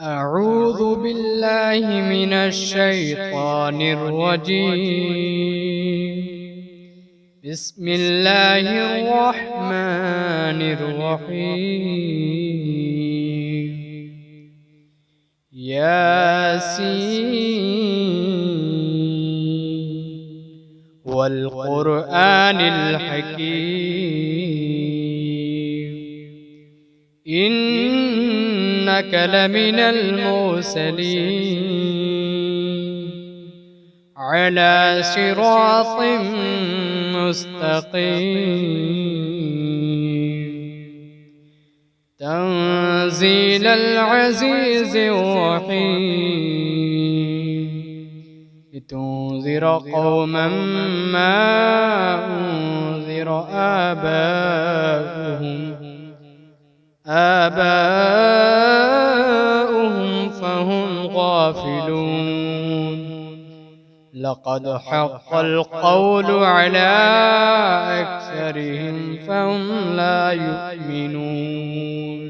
أعوذ بالله من الشيطان الرجيم. بسم الله الرحمن الرحيم. ياسين والقرآن الحكيم إنك لمن المرسلين على صراط مستقيم تنزيل العزيز الرحيم لتنذر قوما ما أنذر آباؤهم فهم غافلون. لقد حق القول على أكثرهم فهم لا يؤمنون.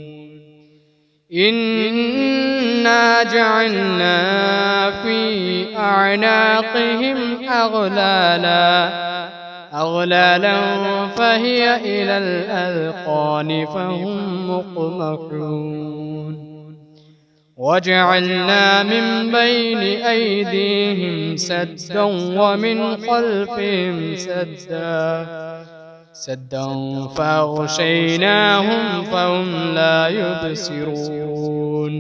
إنا جعلنا في أعناقهم أغلالا فهي إلى الأذقان فهم مقمحون. وجعلنا من بين أيديهم سدا ومن خلفهم سدا فأغشيناهم فهم لا يبصرون.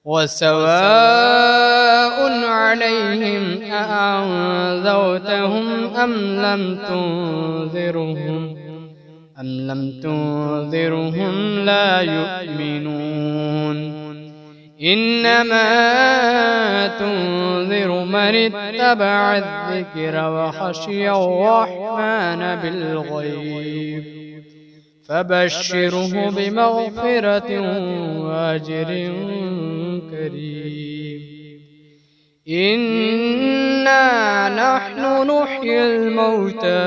وسواء عليهم أأنذرتهم أم لم تنذرهم لا يؤمنون. إنما تنذر من اتبع الذكر وخشي الرحمن بالغيب فبشره بمغفرة وأجر كريم. إنا نحن نحيي الموتى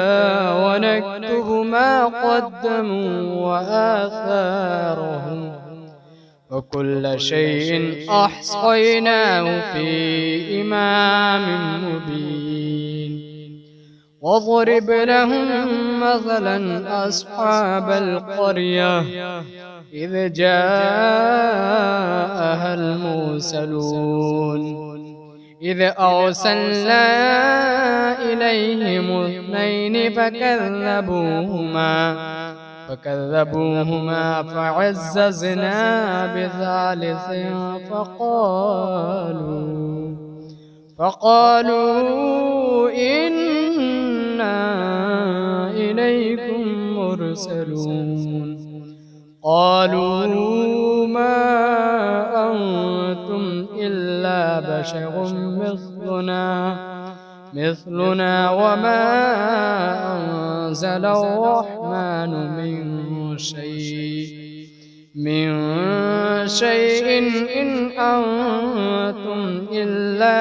ونكتب ما قدموا وآثارهم وكل شيء أحصيناه في إمام مبين. واضرب لهم مثلا أصحاب القرية إذ جاءها المرسلون إذ أرسلنا إليهم اثنين فكذبوهما فعززنا بثالث فقالوا إنا إليكم مرسلون. قالوا ما أنتم إلا بشر مثلنا وما أنزل الرحمن من شيء إن أنتم إلا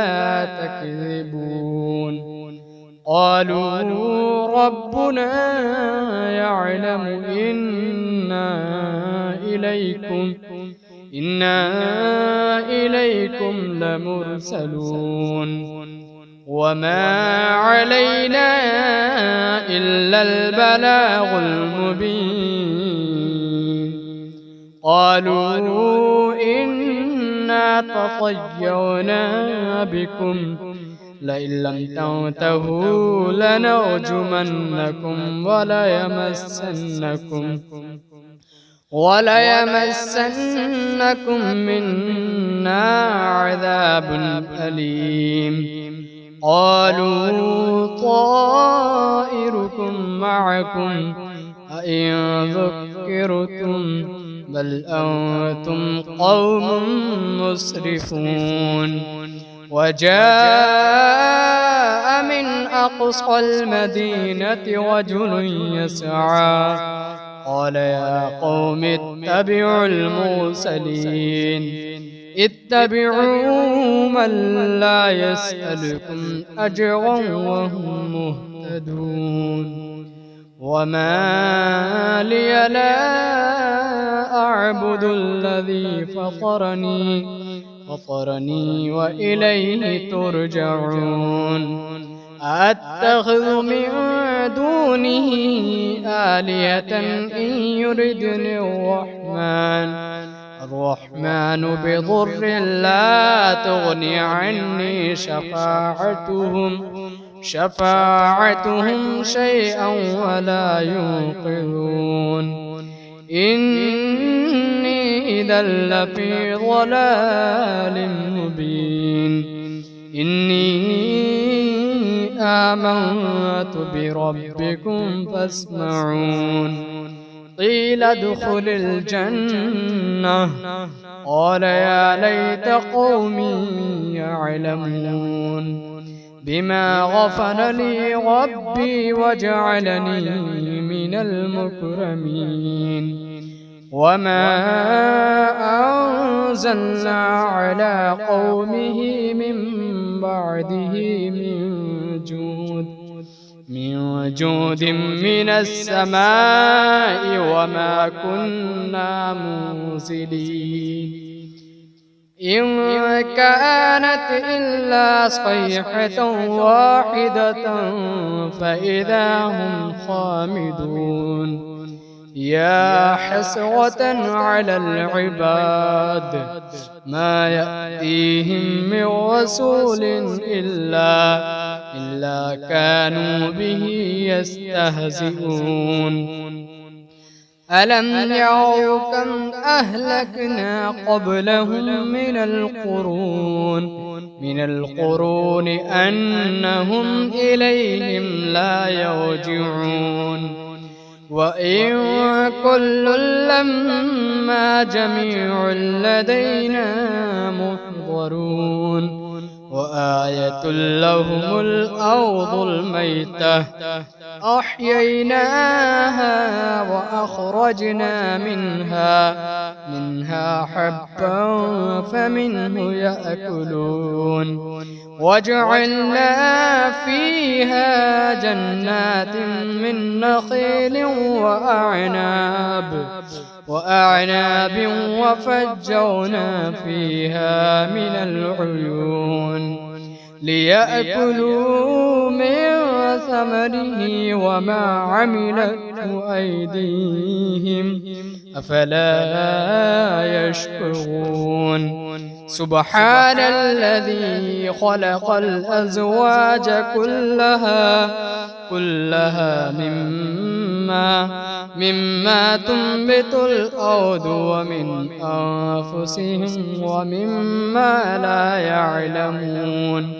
تكذبون. قالوا ربنا يعلم إنا إليكم لمرسلون وما علينا إلا البلاغ المبين. قالوا إنا تطيرنا بكم لئن لم تنتهوا لنرجمنكم وليمسنكم منا عذاب أليم. قالوا طائركم معكم أئن ذكرتم بل أنتم قوم مسرفون. وجاء من أقصى المدينة رجل يسعى قال يا قوم اتبعوا المرسلين اتبعوا من لا يسألكم أجرا وهم مهتدون. وما لي لا أعبد الذي فطرني وإليه ترجعون أتخذ من دونه آلهة إن يردني الرحمن بضر لا تغني عني شفاعتهم شيئا ولا ينقذون إني إذا لفي ضلال مبين إني آمنت بربكم فاسمعون قيل ادخل الجنة قال يا ليت قومي يعلمون بما غفر لي ربي وجعلني من المكرمين وما أنزلنا على قومه من بعده من جود من السماء وما كنا منزلين إن كانت إلا صيحة واحدة فإذا هم خامدون يا حسرة على العباد ما يأتيهم من رسول إلا كانوا به يستهزئون ألم يروا كم أهلكنا قبلهم من القرون أنهم إليهم لا يرجعون وإن كل لما جميع لدينا محضرون وآية لهم الأرض الميتة أحييناها وأخرجنا منها حبا فمنه يأكلون وجعلنا فيها جنات من نخيل وأعناب وفجرنا فيها من العيون ليأكلوا من ثمره وما عملته أيديهم أفلا يشكرون سبحان الذي خلق الأزواج كلها مما تنبت الأرض ومن أنفسهم ومما لا يعلمون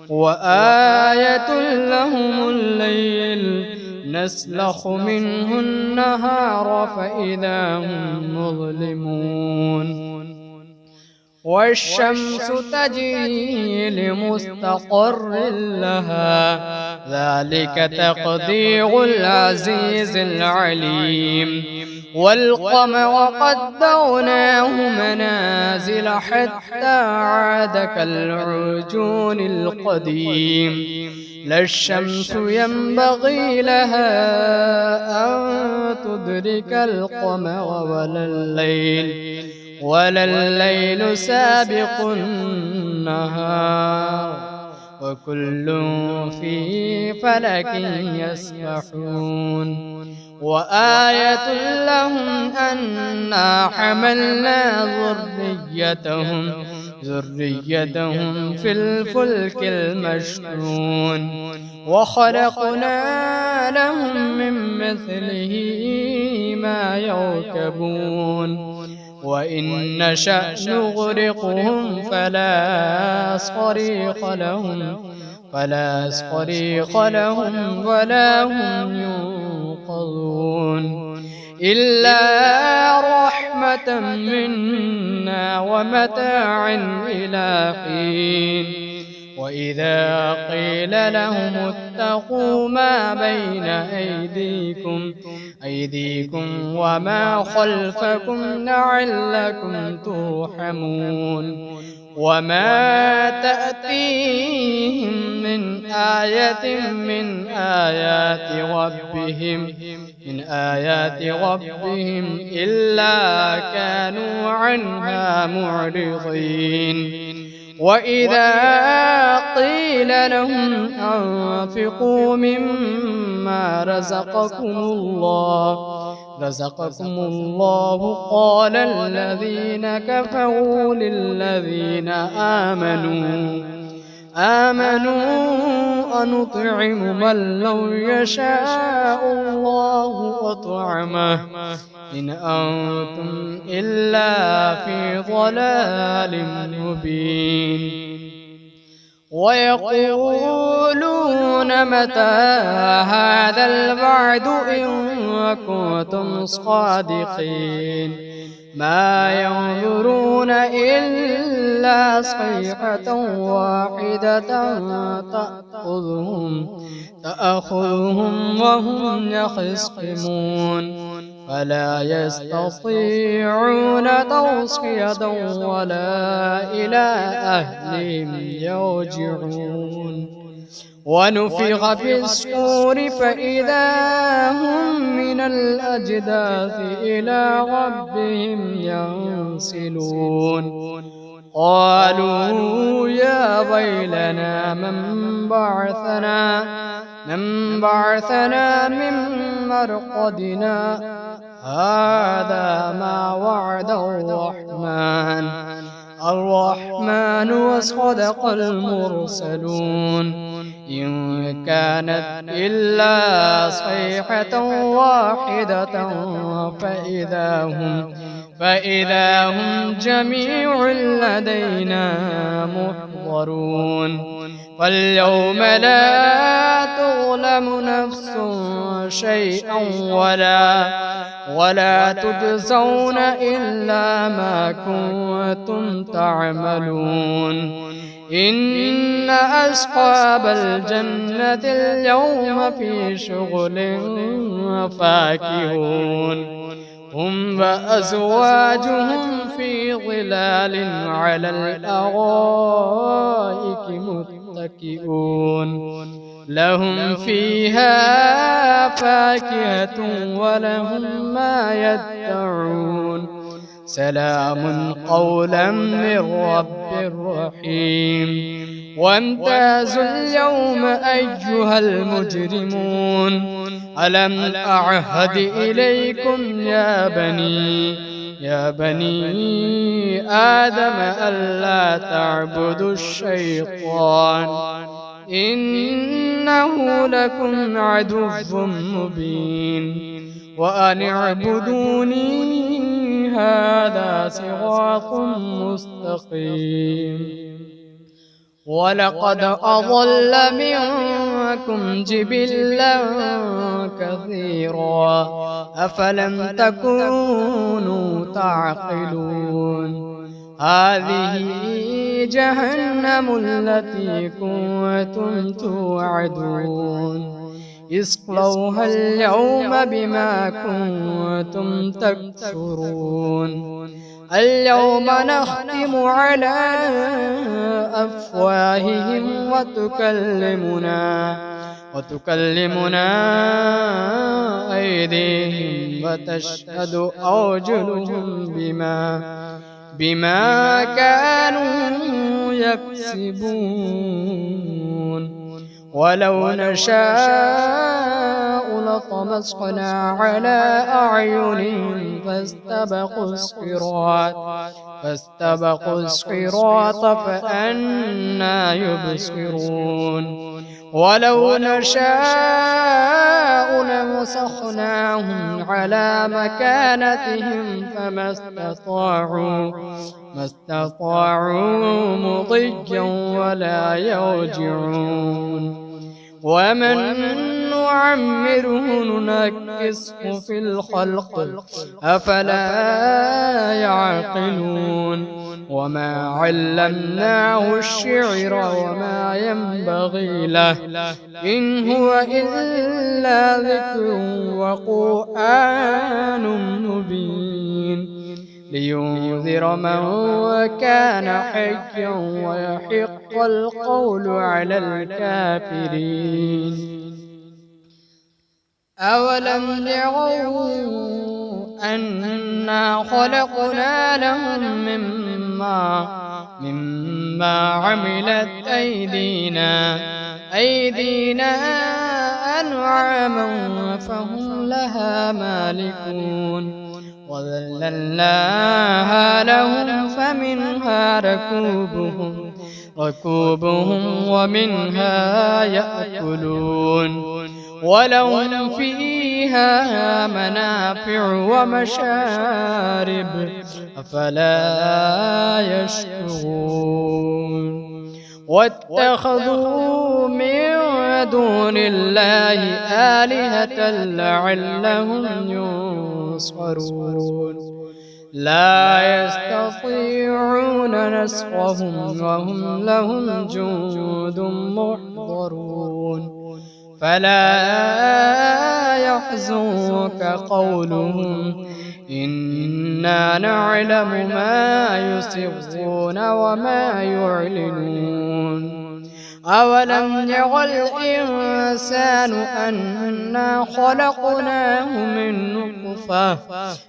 وآية لهم الليل نسلخ منه النهار فإذا هم مظلمون والشمس تجري لمستقر لها ذلك تقدير العزيز العليم والقمر قدرناه منازل حتى عاد كالعرجون القديم لا الشمس ينبغي لها أن تدرك القمر ولا الليل سابق النهار وكل في فلك يسبحون وآية لهم أنا حملنا ذريتهم في الفلك المشحون وخلقنا لهم من مثله ما يركبون وإن نشأ نغرقهم فلا صريخ لهم ولا هم ينقذون إلا رحمة منا ومتاعا إلى حين وإذا قيل لهم اتقوا ما بين أيديكم وما خلفكم لعلكم ترحمون وما تأتيهم من آية من آيات ربهم إلا كانوا عنها معرضين. وإذا قيل لهم أنفقوا مما رزقكم الله قال الذين كفروا للذين آمنوا أنطعم من لو يشاء الله أطعمه إن أنتم إلا في ضلال مبين. ويقولون متى هذا الوعد إن كنتم صادقين ما ينظرون إلا صيحة واحدة تأخذهم وهم يخصمون فلا يستطيعون توصية ولا إلى أهلهم يرجعون. ونفخ في الصور فإذا هم من الأجداث إلى ربهم ينسلون. قالوا يا ويلنا من بعثنا من مرقدنا هذا ما وعد الرحمن وصدق المرسلون. إن كانت إلا صيحة واحدة فإذا هم جميع لدينا محضرون. فاليوم لا تظلم نفس شيئا ولا تجزون إلا ما كنتم تعملون. إن أصحاب الجنة اليوم في شغل فاكهون هم وأزواجهم في ظلال على الأرائك متكئون لهم فيها فاكهة ولهم ما يدعون سلام قولا من رب رحيم. وامتازوا اليوم أيها المجرمون ألم أعهد إليكم يا بني آدم ألا تعبدوا الشيطان إنه لكم عدو مبين وأن اعبدوني هذا صراط مستقيم. ولقد أضل منكم جبلا كثيرا أفلم تكونوا تعقلون. هذه جهنم التي كنتم توعدون اصلوها اليوم بما كنتم تكفرون. اليوم نختم على أفواههم وتكلمنا أيديهم وتشهد أرجلهم بما كانوا يكسبون. ولو نشاء لطمسنا على أعينهم فاستبقوا الصراط فأنى يبصرون. ولو نشاء لمسخناهم على مكانتهم فما استطاعوا مضيا ولا يرجعون. ومن نعمره ننكسه في الخلق أفلا يعقلون. وما علمناه الشعر وما ينبغي له إن هو إلا ذكر وقرآن مبين. لينذر من كان حيا ويحق القول على الكافرين. أولم يروا أنا خلقنا لهم مما عملت أيدينا أنعاما فهم لها مالكون وذللناها لهم فمنها ركوبهم ومنها يأكلون ولهم فيها منافع ومشارب أفلا يشكرون. واتخذوا من دون الله آلهة لعلهم ينصرون لا يستطيعون نصرهم وهم لهم جند محضرون. فلا يحزنك قولهم إنا نعلم ما يسرون وما يعلنون. أولم ير الإنسان أنا خلقناه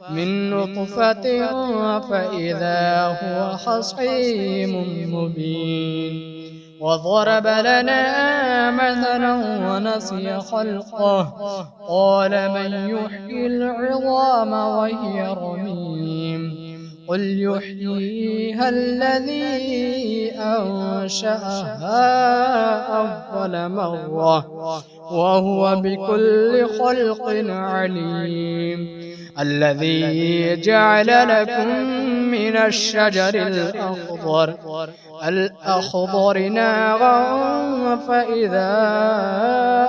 من نطفة فإذا هو خصيم مبين. وضرب لنا مثلا ونسي خلقه قال من يحيي العظام وهي رميم قل يحييها الذي أنشأها أول مرة وهو بكل خلق عليم. الذي جعل لكم من الشجر الأخضر نارا فإذا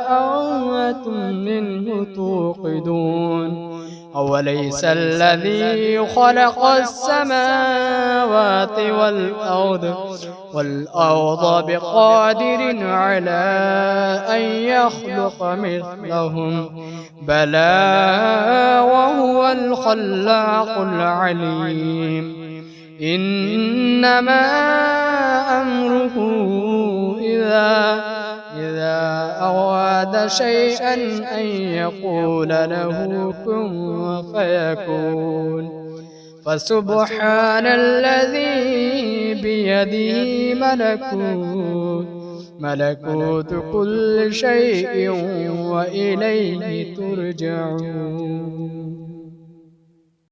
أنتم منه توقدون. أوليس الذي خلق السماوات والأرض بقادر على أن يخلق مثلهم بلى وهو الخلاق العليم. إنما أمره إذا أراد شيئا أن يقول له كن فيكون. فسبحان الذي بيده ملكوت كل شيء وإليه ترجعون.